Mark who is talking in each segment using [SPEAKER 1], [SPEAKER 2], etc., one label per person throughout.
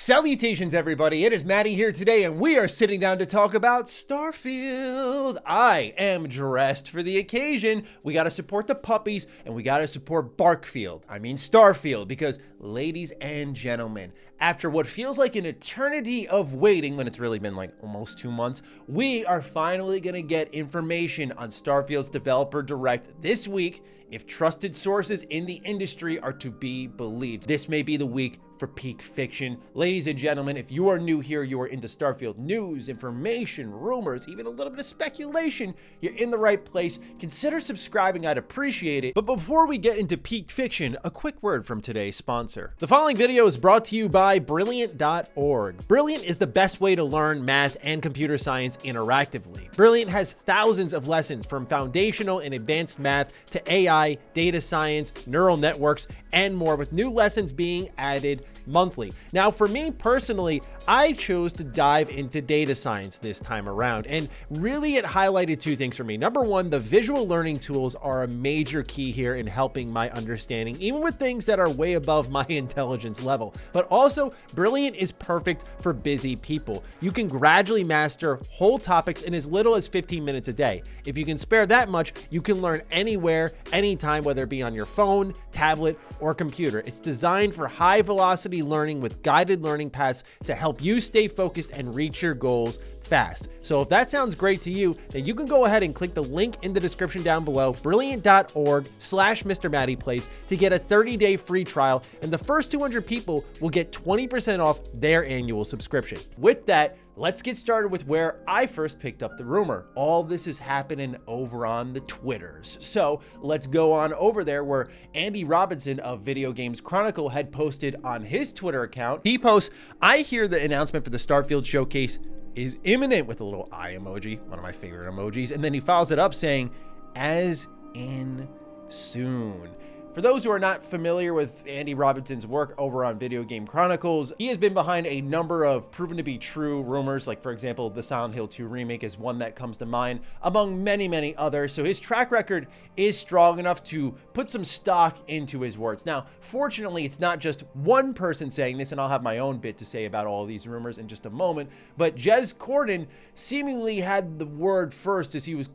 [SPEAKER 1] Salutations, everybody. It is Matty here today, and we are sitting down to talk about Starfield. I am dressed for the occasion. We got to support the puppies, and we got to support Starfield, because, ladies and gentlemen, after what feels like an eternity of waiting, when it's really been like almost 2 months, we are finally going to get information on Starfield's developer direct this week, if trusted sources in the industry are to be believed. This may be the week for peak fiction. Ladies and gentlemen, if you are new here, you are into Starfield news, information, rumors, even a little bit of speculation, you're in the right place. Consider subscribing, I'd appreciate it. But before we get into peak fiction, a quick word from today's sponsor. The following video is brought to you by Brilliant.org. Brilliant is the best way to learn math and computer science interactively. Brilliant has thousands of lessons from foundational and advanced math to AI, data science, neural networks, and more, with new lessons being added monthly. Now, for me personally, I chose to dive into data science this time around, and really it highlighted two things for me. Number one, the visual learning tools are a major key here in helping my understanding, even with things that are way above my intelligence level. But also, Brilliant is perfect for busy people. You can gradually master whole topics in as little as 15 minutes a day. If you can spare that much, you can learn anywhere, anytime, whether it be on your phone, tablet, or computer. It's designed for high velocity learning with guided learning paths to help you stay focused and reach your goals fast. So if that sounds great to you, then you can go ahead and click the link in the description down below, brilliant.org/MrMattyPlays, to get a 30-day free trial, and the first 200 people will get 20% off their annual subscription. With that, let's get started with where I first picked up the rumor. All this is happening over on the Twitters. So let's go on over there, where Andy Robinson of Video Games Chronicle had posted on his Twitter account. He posts, "I hear the announcement for the Starfield showcase is imminent," with a little eye emoji, one of my favorite emojis. And then he follows it up saying, "as in soon." For those who are not familiar with Andy Robinson's work over on Video Game Chronicles, he has been behind a number of proven to be true rumors, like, for example, the Silent Hill 2 remake is one that comes to mind, among many, many others. So his track record is strong enough to put some stock into his words. Now, fortunately, it's not just one person saying this, and I'll have my own bit to say about all of these rumors in just a moment, but Jez Corden seemingly had the word first as he was,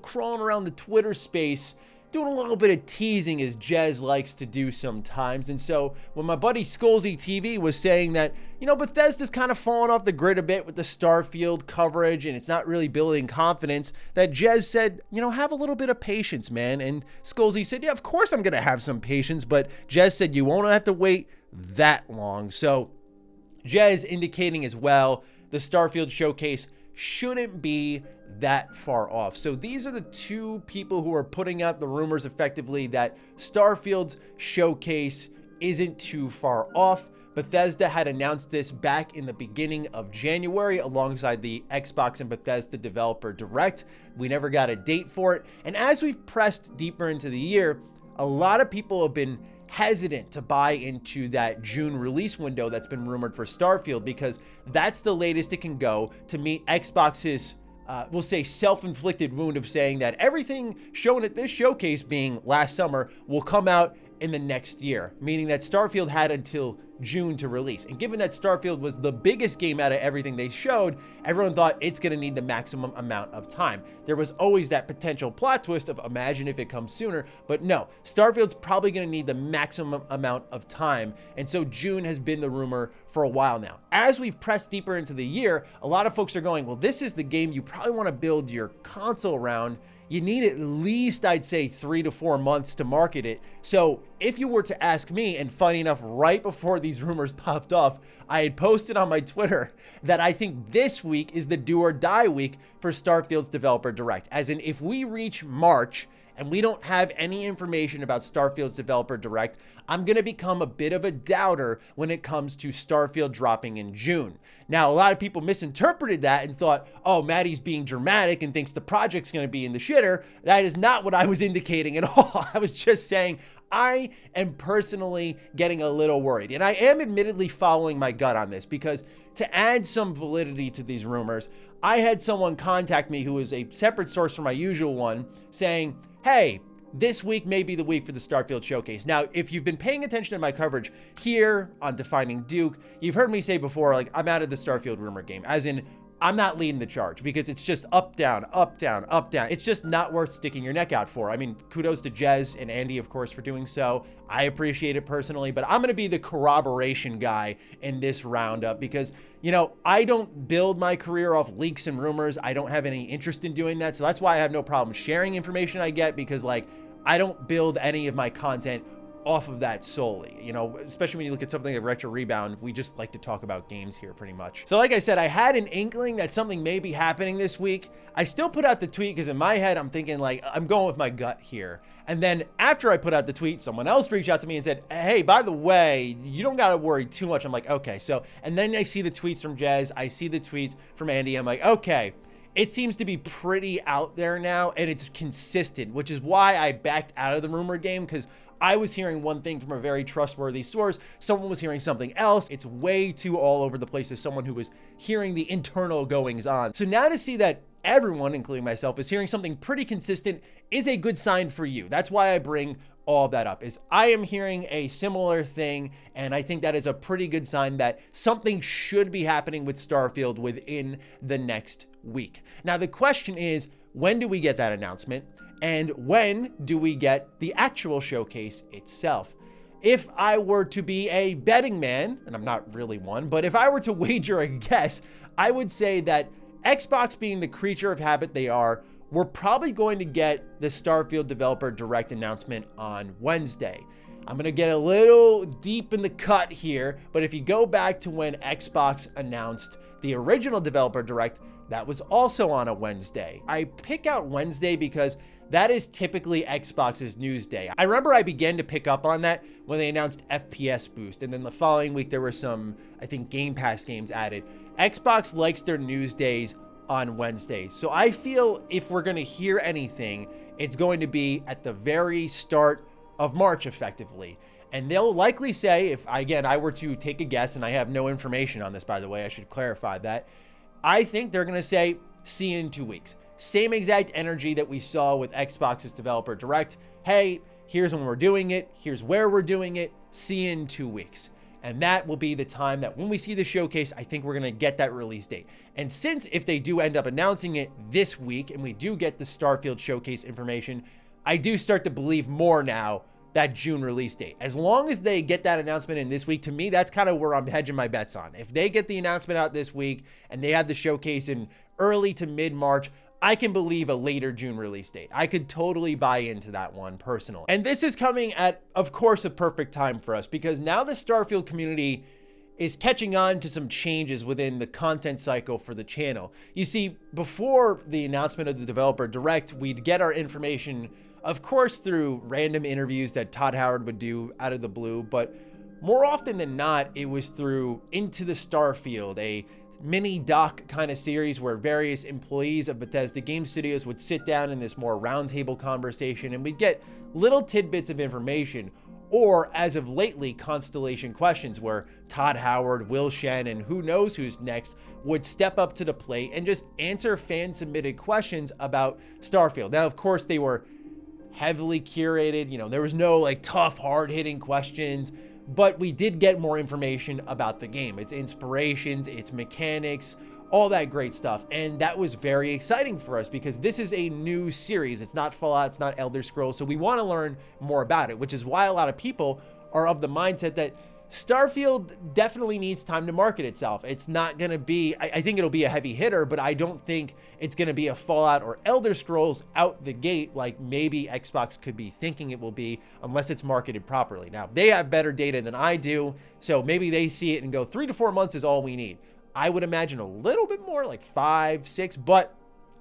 [SPEAKER 1] crawling around the Twitter space, doing a little bit of teasing, as Jez likes to do sometimes. And so when my buddy Skolzy TV was saying that, Bethesda's kind of fallen off the grid a bit with the Starfield coverage and it's not really building confidence, that Jez said, have a little bit of patience, man. And Skolzy said, yeah, of course I'm going to have some patience. But Jez said, you won't have to wait that long. So Jez indicating as well, the Starfield showcase shouldn't be that far off. So these are the two people who are putting out the rumors effectively that Starfield's showcase isn't too far off. Bethesda had announced this back in the beginning of January alongside the Xbox and Bethesda Developer Direct. We never got a date for it. And as we've pressed deeper into the year, a lot of people have been hesitant to buy into that June release window that's been rumored for Starfield, because that's the latest it can go to meet Xbox's we'll say self-inflicted wound of saying that everything shown at this showcase, being last summer, will come out in the next year, meaning that Starfield had until June to release. And given that Starfield was the biggest game out of everything they showed, everyone thought it's going to need the maximum amount of time. There was always that potential plot twist of imagine if it comes sooner, but no, Starfield's probably going to need the maximum amount of time. And so June has been the rumor for a while now. As we've pressed deeper into the year, a lot of folks are going, well, this is the game you probably want to build your console around. You need at least, I'd say, 3 to 4 months to market it. So if you were to ask me, and funny enough, right before these rumors popped off, I had posted on my Twitter that I think this week is the do or die week for Starfield's Developer Direct. As in, if we reach March and we don't have any information about Starfield's Developer Direct, I'm going to become a bit of a doubter when it comes to Starfield dropping in June. Now, a lot of people misinterpreted that and thought, oh, Matty's being dramatic and thinks the project's going to be in the shitter. That is not what I was indicating at all. I was just saying I am personally getting a little worried. And I am admittedly following my gut on this, because to add some validity to these rumors, I had someone contact me who is a separate source from my usual one saying, hey, this week may be the week for the Starfield showcase. Now, if you've been paying attention to my coverage here on Defining Duke, you've heard me say before, like, I'm out of the Starfield rumor game, as in I'm not leading the charge, because it's just up, down, up, down, up, down. It's just not worth sticking your neck out for. I mean, kudos to Jez and Andy, of course, for doing so. I appreciate it personally, but I'm going to be the corroboration guy in this roundup because, you know, I don't build my career off leaks and rumors. I don't have any interest in doing that. So that's why I have no problem sharing information I get, because, like, I don't build any of my content off of that solely, you know, especially when you look at something like Retro Rebound. We just like to talk about games here pretty much. So like I said, I had an inkling that something may be happening this week. I still put out the tweet because in my head, I'm thinking like, I'm going with my gut here. And then after I put out the tweet, someone else reached out to me and said, hey, by the way, you don't got to worry too much. I'm like, okay. So, and then I see the tweets from Jez. I see the tweets from Andy. I'm like, okay. It seems to be pretty out there now, and it's consistent, which is why I backed out of the rumor game, because I was hearing one thing from a very trustworthy source. Someone was hearing something else. It's way too all over the place as someone who was hearing the internal goings on. So now to see that everyone, including myself, is hearing something pretty consistent is a good sign for you. That's why I bring all of that up, is I am hearing a similar thing, and I think that is a pretty good sign that something should be happening with Starfield within the next week. Now, the question is, when do we get that announcement? And when do we get the actual showcase itself? If I were to be a betting man, and I'm not really one, but if I were to wager a guess, I would say that Xbox, being the creature of habit they are, we're probably going to get the Starfield Developer Direct announcement on Wednesday. I'm going to get a little deep in the cut here, but if you go back to when Xbox announced the original Developer Direct, that was also on a Wednesday. I pick out Wednesday because that is typically Xbox's news day. I remember I began to pick up on that when they announced FPS Boost, and then the following week there were some, I think, Game Pass games added. Xbox likes their news days on Wednesdays. So I feel if we're going to hear anything, it's going to be at the very start of March, effectively. And they'll likely say, if, again, I were to take a guess, and I have no information on this, by the way, I should clarify that, I think they're going to say, see you in 2 weeks. Same exact energy that we saw with Xbox's Developer Direct. Hey, here's when we're doing it. Here's where we're doing it. See you in 2 weeks. And that will be the time that when we see the showcase, I think we're going to get that release date. And since if they do end up announcing it this week and we do get the Starfield showcase information, I do start to believe more now that June release date. As long as they get that announcement in this week, to me, that's kind of where I'm hedging my bets on. If they get the announcement out this week and they have the showcase in early to mid-March, I can believe a later June release date. I could totally buy into that one personally. And this is coming at, of course, a perfect time for us, because now the Starfield community is catching on to some changes within the content cycle for the channel. You see, before the announcement of the Developer Direct, we'd get our information, of course, through random interviews that Todd Howard would do out of the blue, but more often than not, it was through Into the Starfield, a mini doc kind of series where various employees of Bethesda Game Studios would sit down in this more roundtable conversation, and we'd get little tidbits of information. Or, as of lately, Constellation Questions, where Todd Howard, Will Shen, and who knows who's next would step up to the plate and just answer fan-submitted questions about Starfield. Now, of course, they were heavily curated. You know, there was no like tough, hard-hitting questions, but we did get more information about the game, its inspirations, its mechanics, all that great stuff. And that was very exciting for us because this is a new series. It's not Fallout, it's not Elder Scrolls. So we want to learn more about it, which is why a lot of people are of the mindset that Starfield definitely needs time to market itself. It's not going to be, I think it'll be a heavy hitter, but I don't think it's going to be a Fallout or Elder Scrolls out the gate like maybe Xbox could be thinking it will be, unless it's marketed properly. Now, they have better data than I do, so maybe they see it and go 3 to 4 months is all we need. I would imagine a little bit more, like 5, 6, but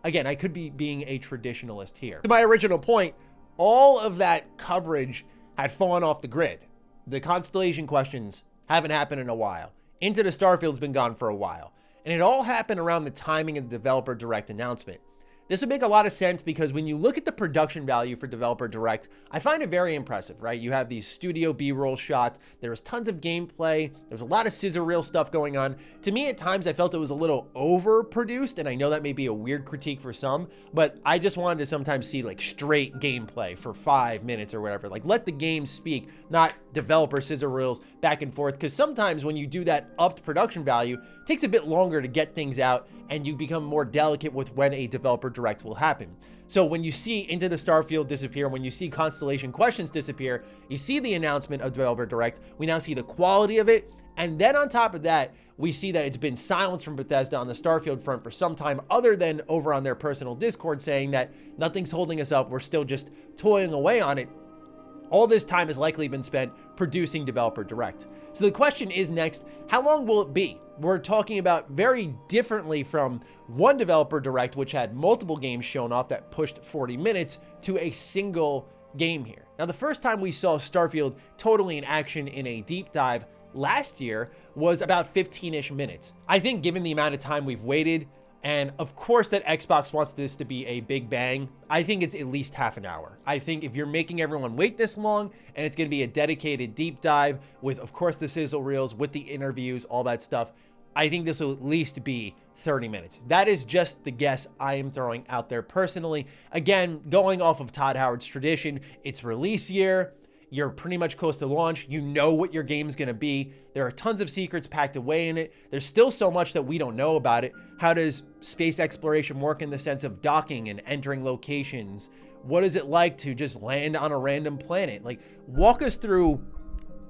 [SPEAKER 1] again, I could be being a traditionalist here. To my original point, all of that coverage had fallen off the grid. The Constellation Questions haven't happened in a while. Into the Starfield's been gone for a while. And it all happened around the timing of the Developer Direct announcement. This would make a lot of sense because when you look at the production value for Developer Direct, I find it very impressive, right? You have these studio B-roll shots. There's tons of gameplay. There's a lot of scissor reel stuff going on. To me, at times, I felt it was a little overproduced, and I know that may be a weird critique for some, but I just wanted to sometimes see like straight gameplay for 5 minutes or whatever. Like, let the game speak, not developer scissor reels back and forth, because sometimes when you do that upped production value, it takes a bit longer to get things out, and you become more delicate with when a Developer Direct will happen. So when you see Into the Starfield disappear, when you see Constellation Questions disappear, you see the announcement of Developer Direct, we now see the quality of it, and then on top of that, we see that it's been silenced from Bethesda on the Starfield front for some time, other than over on their personal Discord saying that nothing's holding us up, we're still just toiling away on it. All this time has likely been spent producing Developer Direct. So the question is next, how long will it be? We're talking about very differently from one Developer Direct, which had multiple games shown off that pushed 40 minutes, to a single game here. Now, the first time we saw Starfield totally in action in a deep dive last year was about 15-ish minutes. I think given the amount of time we've waited, and of course that Xbox wants this to be a big bang, I think it's at least half an hour. I think if you're making everyone wait this long and it's going to be a dedicated deep dive with, of course, the sizzle reels, with the interviews, all that stuff, I think this will at least be 30 minutes. That is just the guess I am throwing out there personally. Again, going off of Todd Howard's tradition, it's release year. You're pretty much close to launch. You know what your game's going to be. There are tons of secrets packed away in it. There's still so much that we don't know about it. How does space exploration work in the sense of docking and entering locations? What is it like to just land on a random planet? Like, walk us through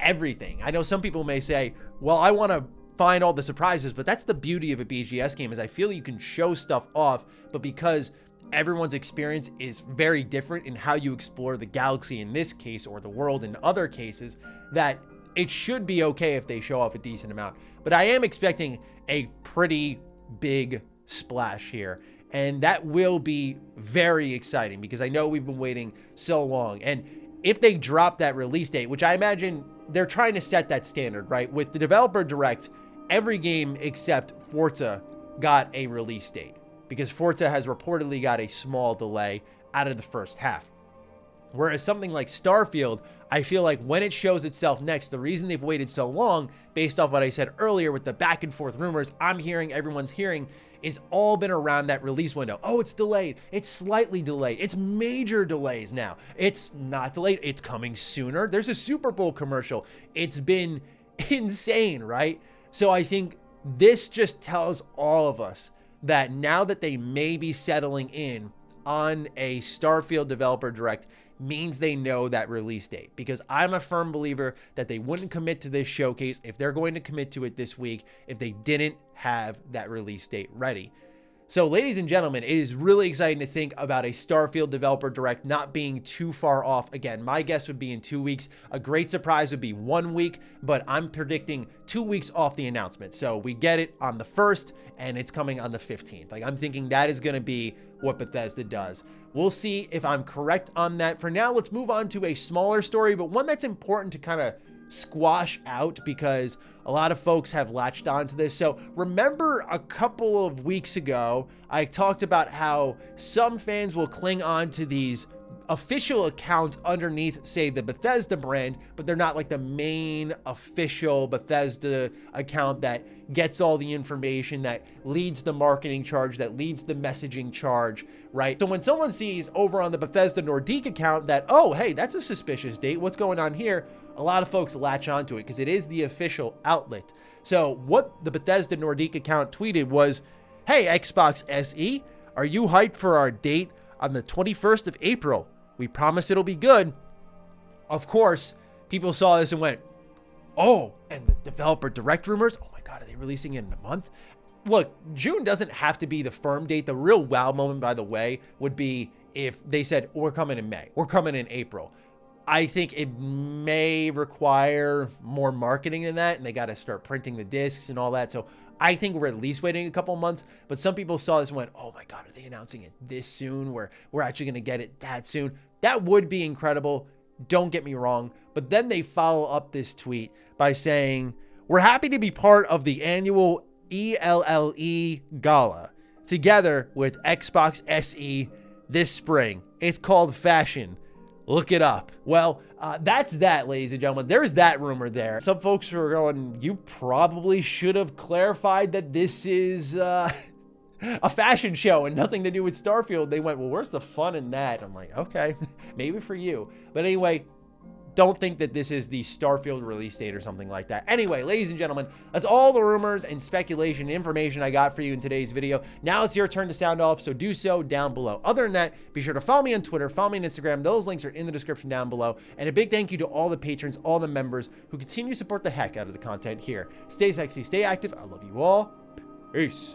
[SPEAKER 1] everything. I know some people may say, well, I want to find all the surprises, but that's the beauty of a BGS game, is I feel you can show stuff off, but because everyone's experience is very different in how you explore the galaxy in this case, or the world in other cases, that it should be okay if they show off a decent amount. But I am expecting a pretty big splash here, and that will be very exciting because I know we've been waiting so long. And if they drop that release date, which I imagine they're trying to set that standard, right? With the Developer Direct, every game except Forza got a release date, because Forza has reportedly got a small delay out of the first half. Whereas something like Starfield, I feel like when it shows itself next, the reason they've waited so long, based off what I said earlier with the back and forth rumors I'm hearing, everyone's hearing, is all been around that release window. Oh, it's delayed. It's slightly delayed. It's major delays now. It's not delayed. It's coming sooner. There's a Super Bowl commercial. It's been insane, right? So I think this just tells all of us that now that they may be settling in on a Starfield Developer Direct means they know that release date, because I'm a firm believer that they wouldn't commit to this showcase if they're going to commit to it this week if they didn't have that release date ready. So, ladies and gentlemen, it is really exciting to think about a Starfield Developer Direct not being too far off. Again, my guess would be in 2 weeks. A great surprise would be 1 week, but I'm predicting 2 weeks off the announcement. So we get it on the 1st, and it's coming on the 15th. Like, I'm thinking that is going to be what Bethesda does. We'll see if I'm correct on that. For now, let's move on to a smaller story, but one that's important to kind of squash out because a lot of folks have latched onto this. So remember a couple of weeks ago, I talked about how some fans will cling on to these official accounts underneath, say, the Bethesda brand, but they're not like the main official Bethesda account that gets all the information, that leads the marketing charge, that leads the messaging charge, right? So when someone sees over on the Bethesda Nordique account that, oh, hey, that's a suspicious date, what's going on here? A lot of folks latch onto it because it is the official outlet. So what the Bethesda Nordique account tweeted was, hey, Xbox SE, are you hyped for our date on the 21st of April? We promise it'll be good. Of course, people saw this and went, oh, and the Developer Direct rumors? Oh my God, are they releasing it in a month? Look, June doesn't have to be the firm date. The real wow moment, by the way, would be if they said, we're coming in May, we're coming in April. I think it may require more marketing than that, and they got to start printing the discs and all that. So I think we're at least waiting a couple months, but some people saw this and went, oh my God, are they announcing it this soon? We're actually going to get it that soon. That would be incredible. Don't get me wrong. But then they follow up this tweet by saying, we're happy to be part of the annual ELLE Gala. together with Xbox SE this spring. It's called Fashion. Look it up. Well, that's that, ladies and gentlemen. There's that rumor there. Some folks were going, you probably should have clarified that this is a fashion show and nothing to do with Starfield. They went, well, where's the fun in that? I'm like, okay, maybe for you. But anyway, don't think that this is the Starfield release date or something like that. Anyway, ladies and gentlemen, that's all the rumors and speculation and information I got for you in today's video. Now it's your turn to sound off, so do so down below. Other than that, be sure to follow me on Twitter, follow me on Instagram. Those links are in the description down below. And a big thank you to all the patrons, all the members who continue to support the heck out of the content here. Stay sexy, stay active. I love you all. Peace.